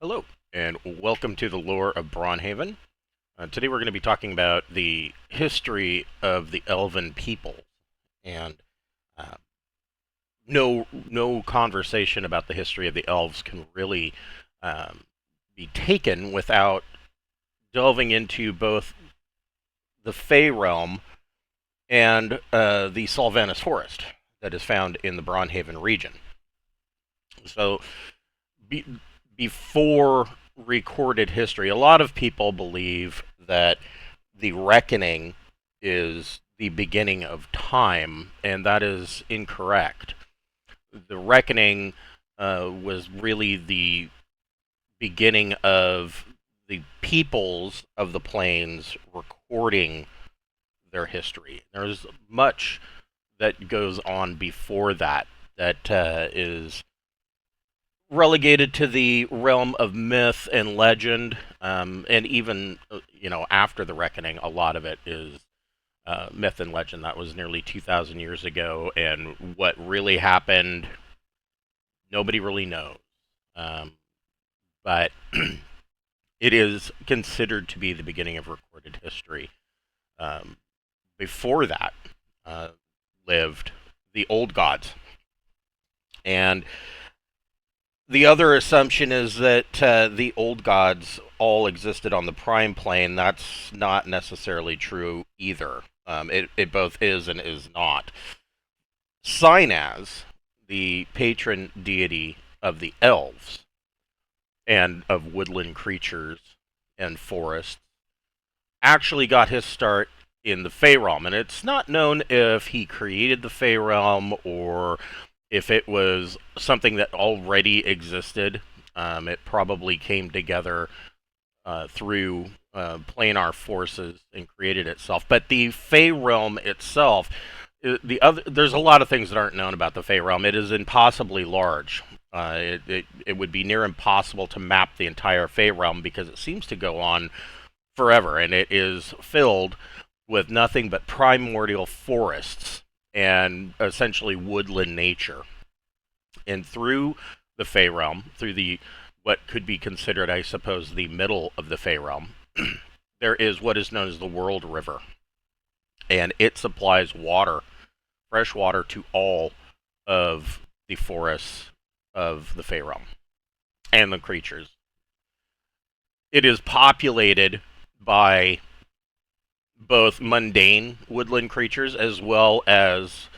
Hello, and welcome to the lore of Braunhaven. Today we're going to be talking about the history of the elven people, and uh, no conversation about the history of the elves can really um, be taken without delving into both the Fey realm and the Sylvanas forest that is found in the Braunhaven region. So, be, before recorded history, a lot of people believe that the reckoning is the beginning of time, and that is incorrect. The reckoning was really the beginning of the peoples of the plains recording their history. There's much that goes on before that that is relegated to the realm of myth and legend, and even after the reckoning, a lot of it is myth and legend. That was nearly 2,000 years ago, and what really happened, nobody really knows. Um, but it is considered to be the beginning of recorded history. Um, Before that, uh, lived the old gods, and the other assumption is that the old gods all existed on the prime plane. That's not necessarily true either. It both is and is not. Sinaz, the patron deity of the elves and of woodland creatures and forests, actually got his start in the Fey realm, and it's not known if he created the Fey realm or if it was something that already existed. It probably came together through planar forces and created itself. But the Fey realm itself, there's a lot of things that aren't known about the Fey realm. It is impossibly large. It would be near impossible to map the entire Fey realm because it seems to go on forever, and it is filled with nothing but primordial forests and essentially woodland nature. And through the Fey realm, through the what could be considered, I suppose, the middle of the Fey realm, there is what is known as the World River, and it supplies water, fresh water, to all of the forests of the Fey realm and the creatures. It is populated by both mundane woodland creatures as well as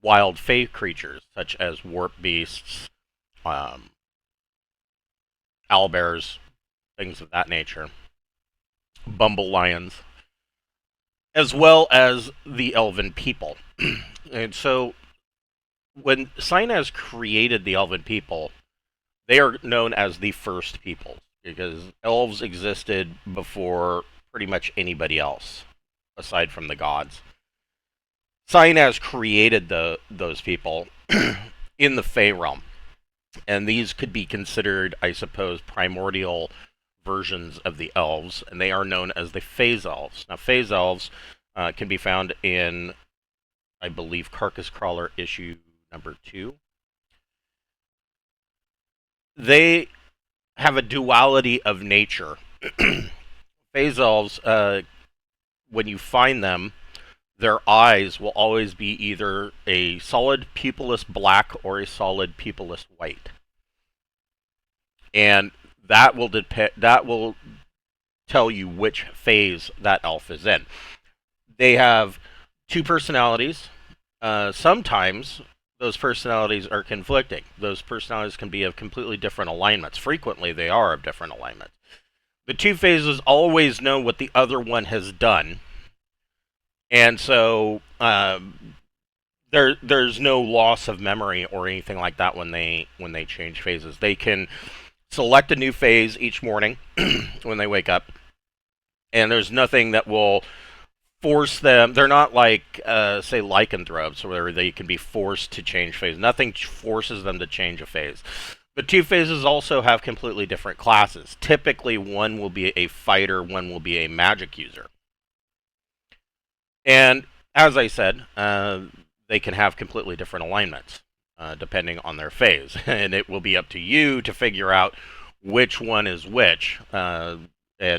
wild fey creatures, such as warp beasts, um, owlbears, things of that nature, bumble lions, as well as the elven people. And so, when Sinaz created the elven people, they are known as the first peoples because elves existed before pretty much anybody else, aside from the gods. Sinaz created those people in the Fey realm, and these could be considered, I suppose, primordial versions of the elves, and they are known as the Phase Elves. Now, Phase Elves can be found in, I believe, Carcass Crawler issue number 2. They have a duality of nature. Phase Elves, when you find them, their eyes will always be either a solid pupilless black or a solid pupilless white, and that will tell you which phase that elf is in. They have two personalities. Sometimes those personalities are conflicting. Those personalities can be of completely different alignments. Frequently, they are of different alignments. The two phases always know what the other one has done, and so there's no loss of memory or anything like that when they change phases. They can select a new phase each morning when they wake up, and there's nothing that will force them. They're not like, say, lycanthropes, where they can be forced to change phase. Nothing forces them to change a phase. The two phases also have completely different classes. Typically, one will be a fighter, one will be a magic user. And as I said, they can have completely different alignments depending on their phase. And it will be up to you to figure out which one is which, and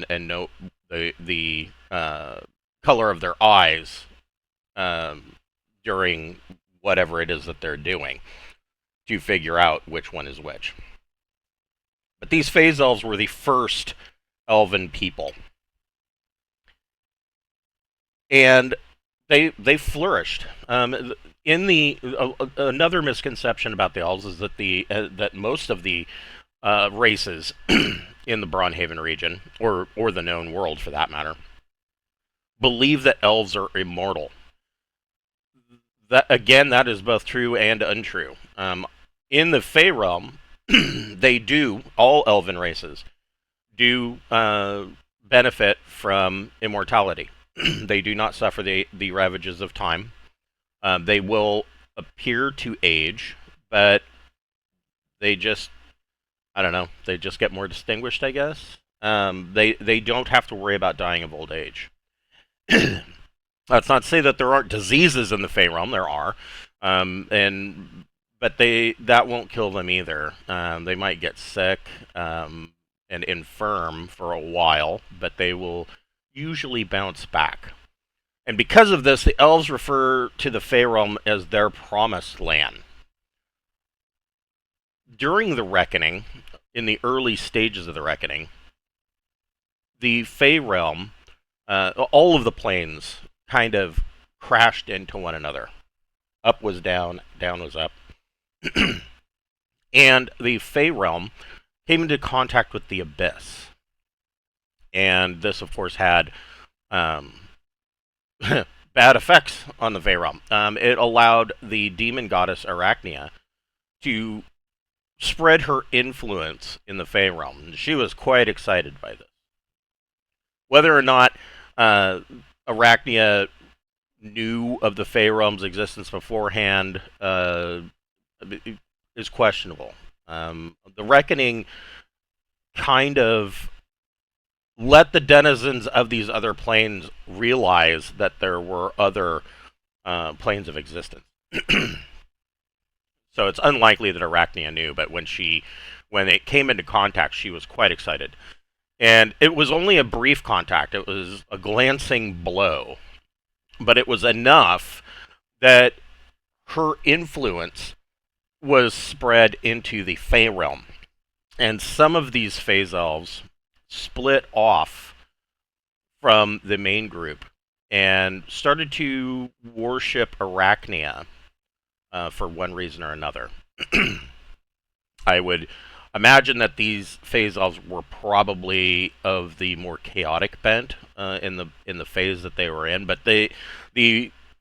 note the color of their eyes um, during whatever it is that they're doing to figure out which one is which. But these phase elves were the first elven people, and they flourished. In the another misconception about the elves is that that most of the races in the Braunhaven region, or the known world for that matter, believe that elves are immortal. That again, that is both true and untrue. In the Fey realm, they do, all elven races do benefit from immortality. They do not suffer the ravages of time. They will appear to age, but they just, I don't know, they just get more distinguished, I guess. They don't have to worry about dying of old age. That's not to say that there aren't diseases in the Fey realm. There are, and but that won't kill them either. They might get sick and infirm for a while, but they will usually bounce back. And because of this, the elves refer to the Fey realm as their promised land. During the Reckoning, in the early stages of the Reckoning, the Fey realm, all of the planes kind of crashed into one another. Up was down, down was up. And the Fey realm came into contact with the Abyss. And this, of course, had bad effects on the Fey realm. It allowed the demon goddess Arachnia to spread her influence in the Fey realm. She was quite excited by this. Whether or not Arachnia knew of the Fey realm's existence beforehand is questionable. The Reckoning kind of let the denizens of these other planes realize that there were other planes of existence. So it's unlikely that Arachnia knew, but when it came into contact, she was quite excited. And it was only a brief contact. It was a glancing blow. But it was enough that her influence was spread into the Fey realm. And some of these phase elves split off from the main group and started to worship Arachnia for one reason or another. I would imagine that these phase elves were probably of the more chaotic bent in the phase that they were in, but the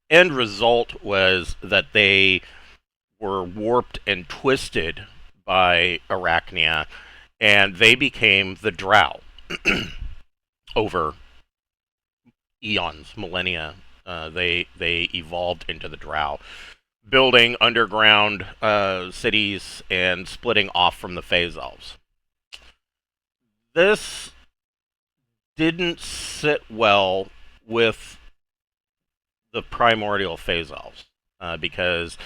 end result was that they were warped and twisted by Arachnia, and they became the Drow over eons, millennia. They evolved into the Drow, building underground cities and splitting off from the phase elves. This didn't sit well with the primordial phase elves because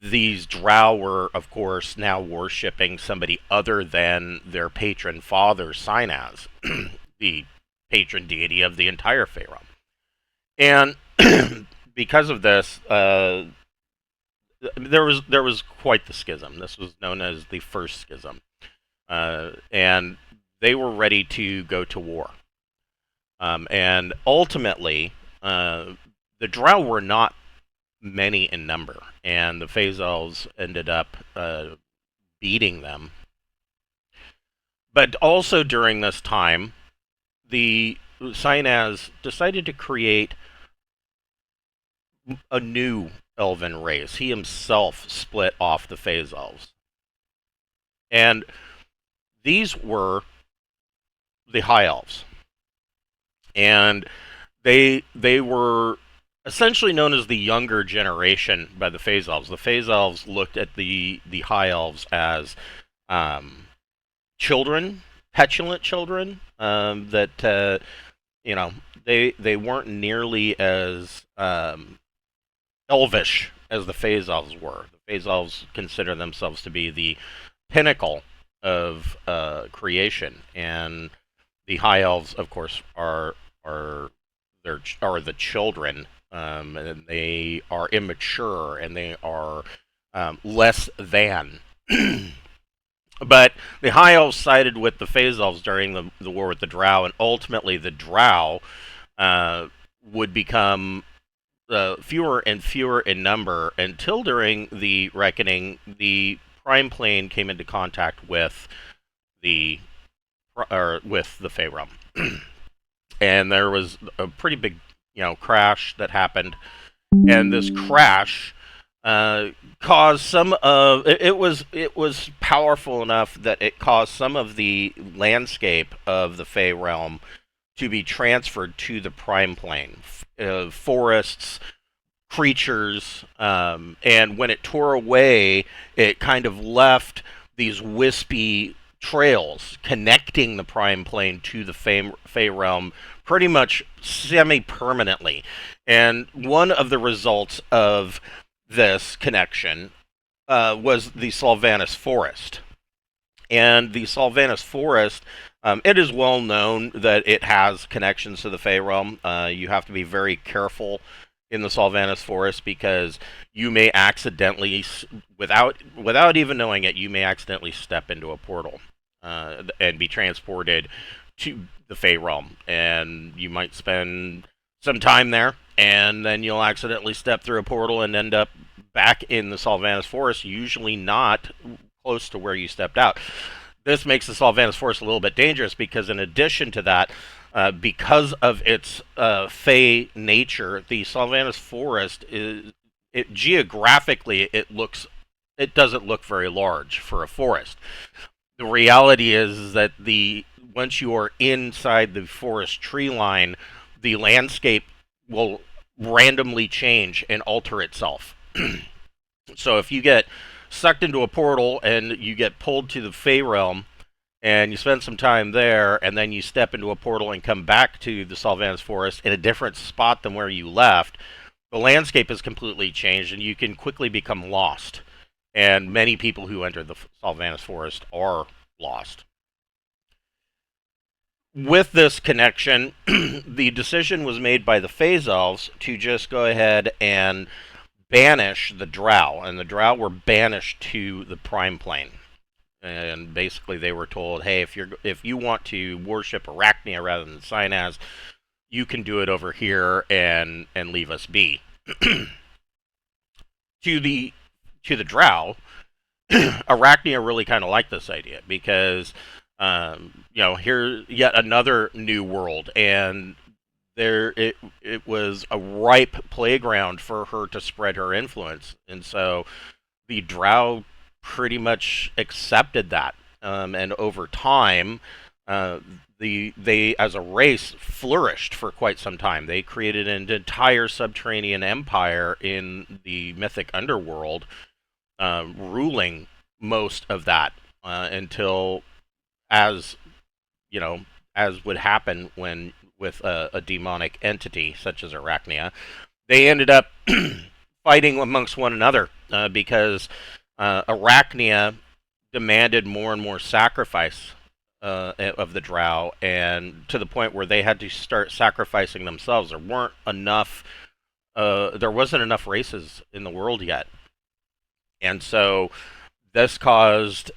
these Drow were, of course, now worshipping somebody other than their patron father, Sinaz, the patron deity of the entire Fey realm. And because of this, there was quite the schism. This was known as the First Schism, and they were ready to go to war. And ultimately, the Drow were not many in number, and the phase elves ended up beating them. But also during this time, the Sinaz decided to create a new elven race. He himself split off the phase elves. And these were the High Elves. And they were essentially known as the younger generation by the phase elves. The phase elves looked at the High Elves as children, petulant children, that they weren't nearly as elvish as the phase elves were. The phase elves consider themselves to be the pinnacle of creation, and the High Elves, of course, are are the children, and they are immature and they are less than. But the High Elves sided with the Phase Elves during the war with the Drow, and ultimately the Drow uh, would become fewer and fewer in number until during the Reckoning, the Prime Plane came into contact with the with the Fey realm, and there was a pretty big crash that happened, and this crash uh, caused some of it was powerful enough that it caused some of the landscape of the Fey realm to be transferred to the Prime Plane. Forests, creatures, and when it tore away, it kind of left these wispy trails connecting the Prime Plane to the Fey realm pretty much semi-permanently. And one of the results of this connection was the Sylvanas Forest. And the Sylvanas Forest, it is well known that it has connections to the Fey realm. You have to be very careful in the Sylvanas Forest because you may accidentally, without even knowing it, you may accidentally step into a portal and be transported to the Fey realm, and you might spend some time there, and then you'll accidentally step through a portal and end up back in the Sylvanas Forest, usually not close to where you stepped out. This makes the Sylvanas Forest a little bit dangerous because, in addition to that, because of its fey nature, the Sylvanas Forest geographically it doesn't look very large for a forest. The reality is that the once you are inside the forest tree line, the landscape will randomly change and alter itself. So if you get sucked into a portal and you get pulled to the Fey realm and you spend some time there and then you step into a portal and come back to the Sylvanas Forest in a different spot than where you left, the landscape is completely changed and you can quickly become lost. And many people who enter the Sylvanas Forest are lost. With this connection, the decision was made by the Phase Elves to just go ahead and banish the Drow, and the Drow were banished to the Prime Plane. And basically, they were told, "Hey, if you want to worship Arachnia rather than Sinaz, you can do it over here and leave us be." to the Drow, Arachnia really kind of liked this idea because here's yet another new world, and it was a ripe playground for her to spread her influence, and so the Drow pretty much accepted that, and over time, they as a race flourished for quite some time. They created an entire subterranean empire in the mythic underworld, ruling most of that until, as as would happen when with a demonic entity such as Arachnia, they ended up fighting amongst one another because Arachnia demanded more and more sacrifice of the Drow, and to the point where they had to start sacrificing themselves. There weren't enough. There wasn't enough races in the world yet, and so this caused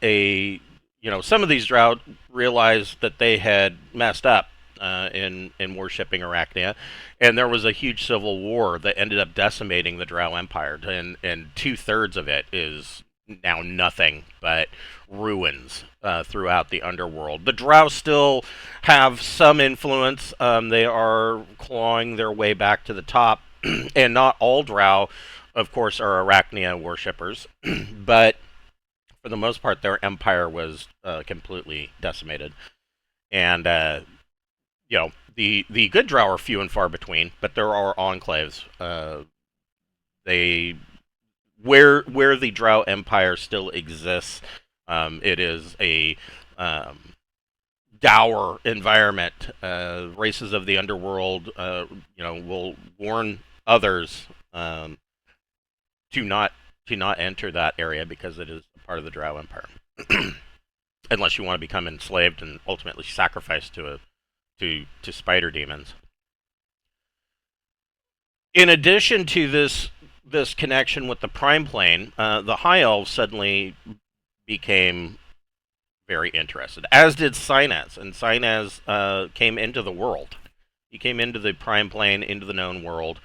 some of these Drow realized that they had messed up in worshiping Arachnia, and there was a huge civil war that ended up decimating the Drow Empire, and 2/3 of it is now nothing but ruins throughout the underworld. The Drow still have some influence. They are clawing their way back to the top, and not all Drow, of course, are Arachnia worshippers, but for the most part, their empire was completely decimated. And the good Drow are few and far between, but there are enclaves. They where the Drow Empire still exists. It is a dour environment. Races of the underworld, will warn others to not enter that area because it is part of the Drow Empire. unless you want to become enslaved and ultimately sacrificed to spider demons. In addition to this connection with the prime plane, the high elves suddenly became very interested, as did Sinaz. And Sinaz came into the world. He came into the prime plane, into the known world,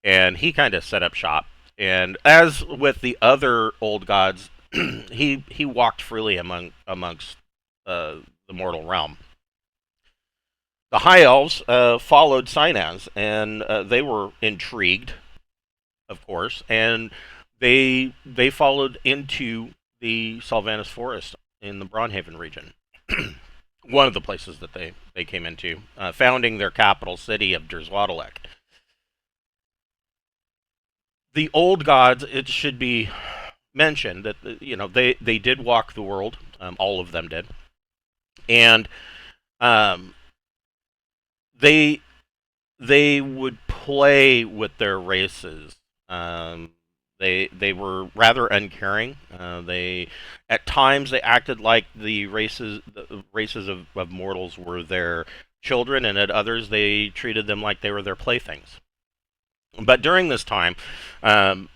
and he kind of set up shop. And as with the other old gods, he walked freely amongst the mortal realm. The high elves followed Sinaz, and they were intrigued, of course, and they followed into the Sylvanas forest in the Braunhaven region. One of the places that they came into, founding their capital city of Derzwadalek. The old gods, it should be mentioned that they did walk the world. All of them did, and um, they they would play with their races. Um, they were rather uncaring. They at times they acted like the races of mortals were their children, and at others they treated them like they were their playthings. But during this time, um,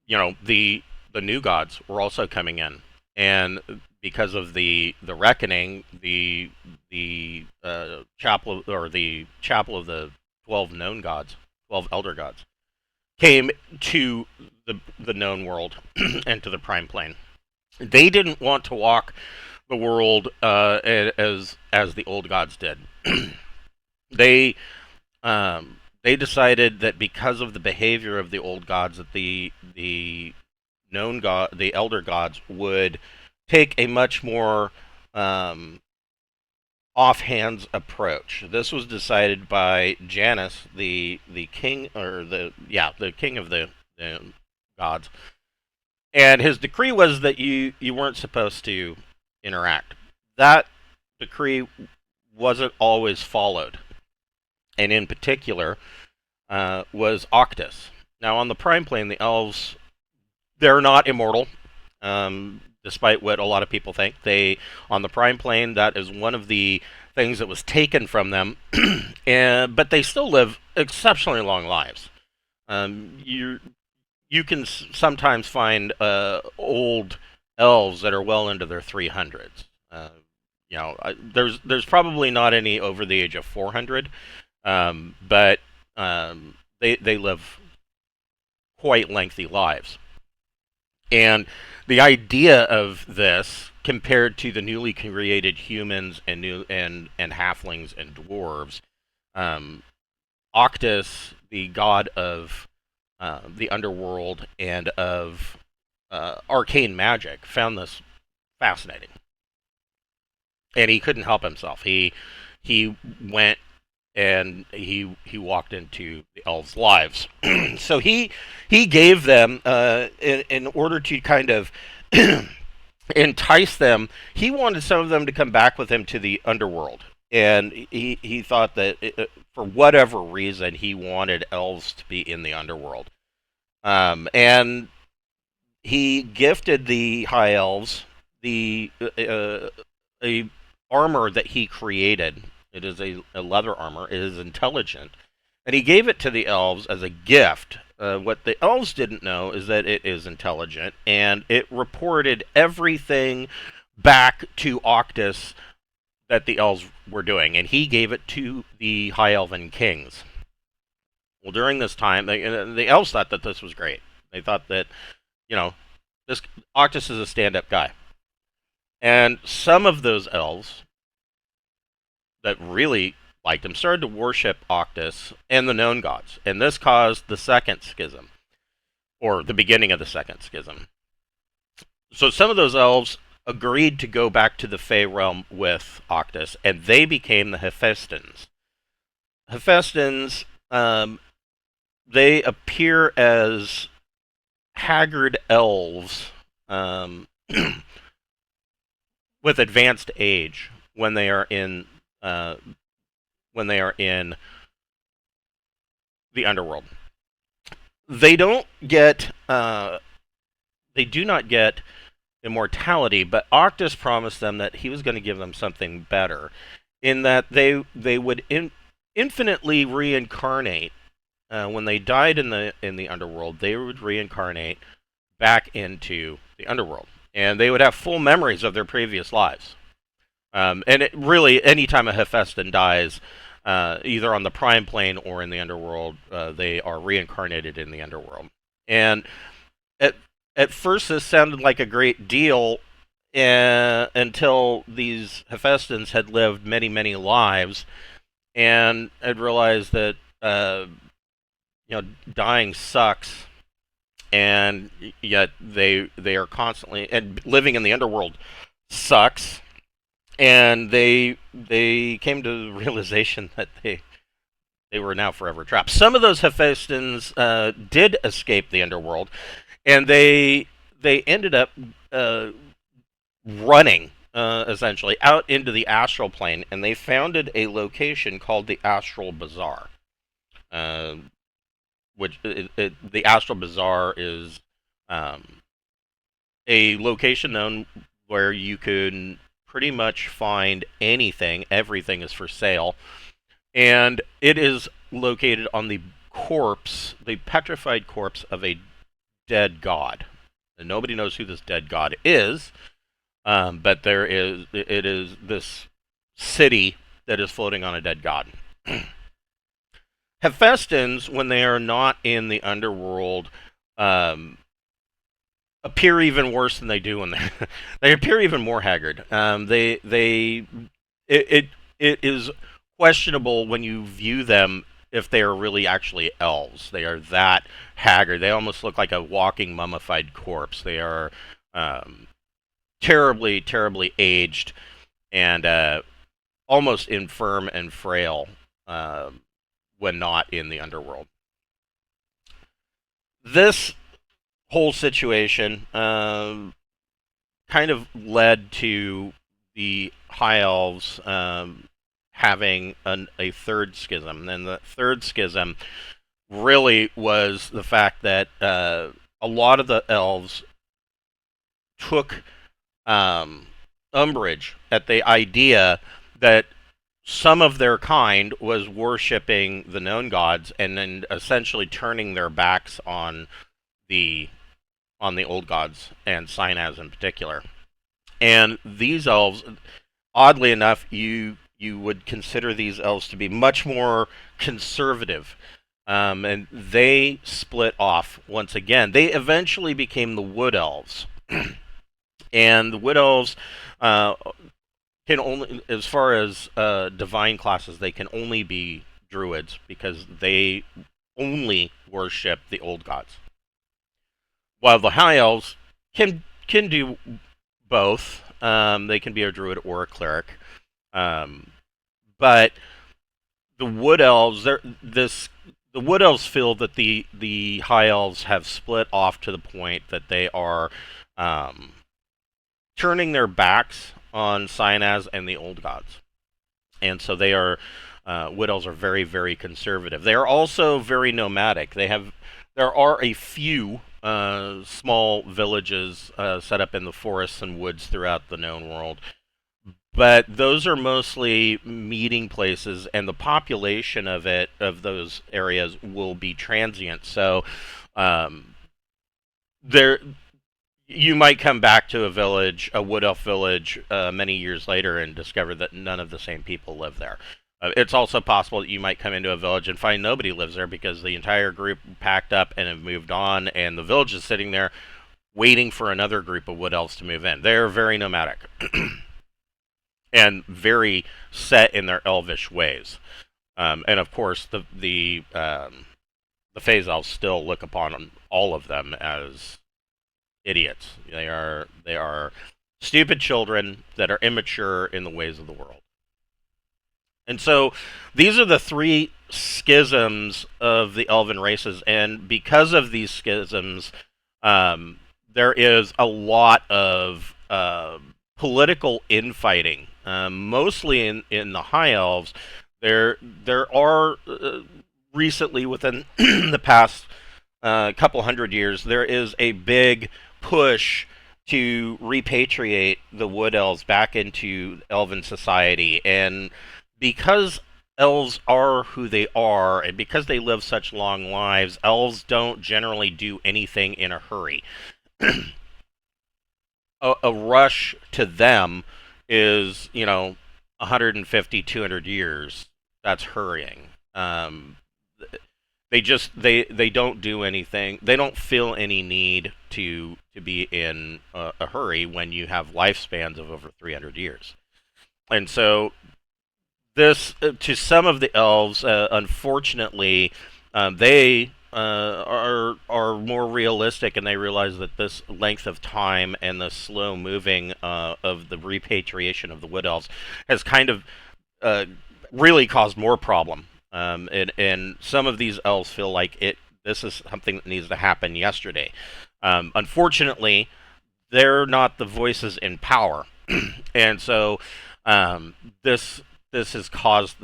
the new gods were also coming in, and because of the reckoning, the chapel of the 12 known gods, 12 elder gods, came to the known world and to the prime plane. They didn't want to walk the world as the old gods did. they they decided that because of the behavior of the old gods, that the elder gods would take a much more offhands approach. This was decided by Janus, the king, or the king of the gods, and his decree was that you weren't supposed to interact. That decree wasn't always followed, and in particular was Octus. Now, on the Prime Plane, the elves, they're not immortal, despite what a lot of people think. On the Prime Plane, that is one of the things that was taken from them, but they still live exceptionally long lives. You can sometimes find old elves that are well into their 300s. There's probably not any over the age of 400, but they live quite lengthy lives. And the idea of this, compared to the newly created humans and halflings and dwarves, um, Octus, the god of the underworld and of arcane magic, found this fascinating, and he couldn't help himself. He went and he walked into the elves' lives. So he gave them in order to kind of entice them. He wanted some of them to come back with him to the underworld, and he thought that for whatever reason he wanted elves to be in the underworld. And he gifted the high elves the a armor that he created. It is a leather armor. It is intelligent, and he gave it to the elves as a gift. What the elves didn't know is that it is intelligent, and it reported everything back to Octus that the elves were doing, and he gave it to the high elven kings. Well, during this time, the elves thought that this was great. They thought that, you know, this Octus is a stand-up guy, and some of those elves that really liked him started to worship Octus and the known gods, and this caused the second schism, or the beginning of the second schism. So some of those elves agreed to go back to the Fey realm with Octus, and they became the Hephaestans. Hephaestans, they appear as haggard elves with advanced age when they are in uh, the underworld. They don't get they do not get immortality, but Octus promised them that he was going to give them something better, in that they would infinitely reincarnate. When they died in the underworld, they would reincarnate back into the underworld, and they would have full memories of their previous lives. And it really, anytime a Hephaestus dies, either on the prime plane or in the underworld, they are reincarnated in the underworld. And at at first, this sounded like a great deal, until these Hephaestus had lived many, many lives, and had realized that dying sucks, and yet they are constantly, and living in the underworld sucks, and they came to the realization that they were now forever trapped. Some of those Hephaestus did escape the underworld, and they ended up running, essentially out into the astral plane, and they founded a location called the Astral Bazaar. Uh, the Astral Bazaar is a location known where you can pretty much find anything. Everything is for sale, and it is located on the petrified corpse of a dead god. And nobody knows who this dead god is, but it is this city that is floating on a dead god. Hephaestus, when they are not in the underworld, um, appear even worse than they do when they appear even more haggard. It is questionable when you view them if they are really actually elves. They are that haggard. They almost look like a walking mummified corpse. They are terribly, terribly aged, and almost infirm and frail when not in the underworld. This whole situation kind of led to the High Elves having a third schism. And the third schism really was the fact that a lot of the elves took umbrage at the idea that some of their kind was worshipping the known gods, and then essentially turning their backs the on the old gods, and Sinaz in particular. And these elves, oddly enough, you would consider these elves to be much more conservative. And they split off once again. They eventually became the Wood Elves. And the Wood Elves can only, as far as divine classes, they can only be druids, because they only worship the old gods. While the High Elves can do both. They can be a druid or a cleric. But the Wood Elves, the Wood Elves feel that the High Elves have split off to the point that they are turning their backs on Sinaz and the old gods, and so they are Wood Elves are very, very conservative. They are also very nomadic. There are a few small villages set up in the forests and woods throughout the known world, but those are mostly meeting places, and the population of those areas will be transient. So there, you might come back to a Wood Elf village, many years later, and discover that none of the same people live there. It's also possible that you might come into a village and find nobody lives there, because the entire group packed up and have moved on, and the village is sitting there waiting for another group of Wood Elves to move in. They're very nomadic and very set in their elvish ways. And of course, the Phase Elves still look upon all of them as idiots. They are stupid children that are immature in the ways of the world. And so these are the three schisms of the elven races, and because of these schisms, there is a lot of political infighting, mostly in the High Elves. There are recently, within the past couple hundred years, there is a big push to repatriate the Wood Elves back into Elven society. And because elves are who they are, and because they live such long lives, elves don't generally do anything in a hurry. A rush to them is, 150, 200 years. That's hurrying. They don't do anything. They don't feel any need to be in a hurry when you have lifespans of over 300 years. And so this to some of the elves, unfortunately, they are more realistic, and they realize that this length of time and the slow moving of the repatriation of the wood elves has kind of uh, really caused more problem. And some of these elves feel like this is something that needs to happen yesterday. Unfortunately, they're not the voices in power, and so um, this this has caused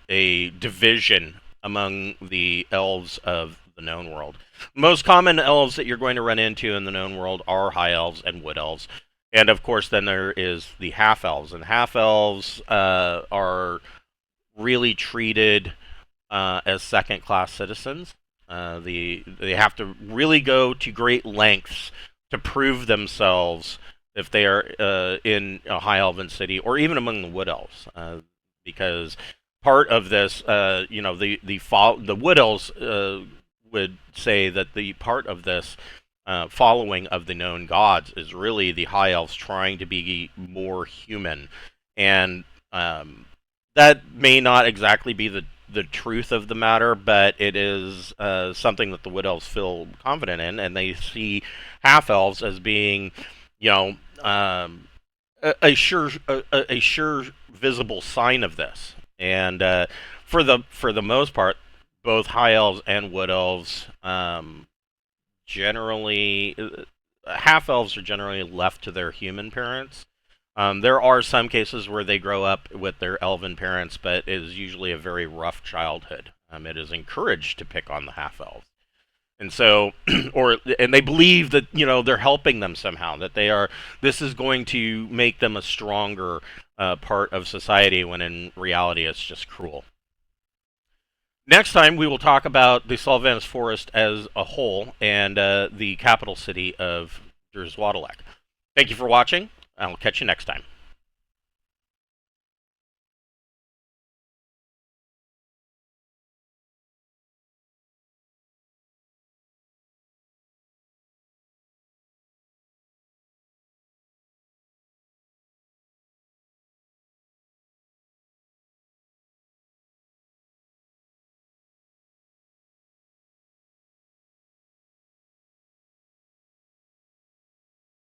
a division among the elves of the known world. Most common elves that you're going to run into in the known world are high elves and wood elves, and of course, then there is the half elves, and half elves are really treated as second class citizens. They have to really go to great lengths to prove themselves if they are in a high elven city or even among the wood elves, because part of this, the wood elves would say that the part of this following of the known gods is really the high elves trying to be more human, and that may not exactly be the truth of the matter, but it is something that the wood elves feel confident in, and they see half elves as being, you know, a sure visible sign of this. And for the most part, both high elves and wood elves generally half elves are generally left to their human parents. There are some cases where they grow up with their elven parents, but it is usually a very rough childhood. It is encouraged to pick on the half elves, and so, and they believe that they're helping them somehow. That they are. This is going to make them a stronger part of society, when in reality it's just cruel. Next time we will talk about the Solvanus Forest as a whole and the capital city of Drizwatalek. Thank you for watching. I'll catch you next time.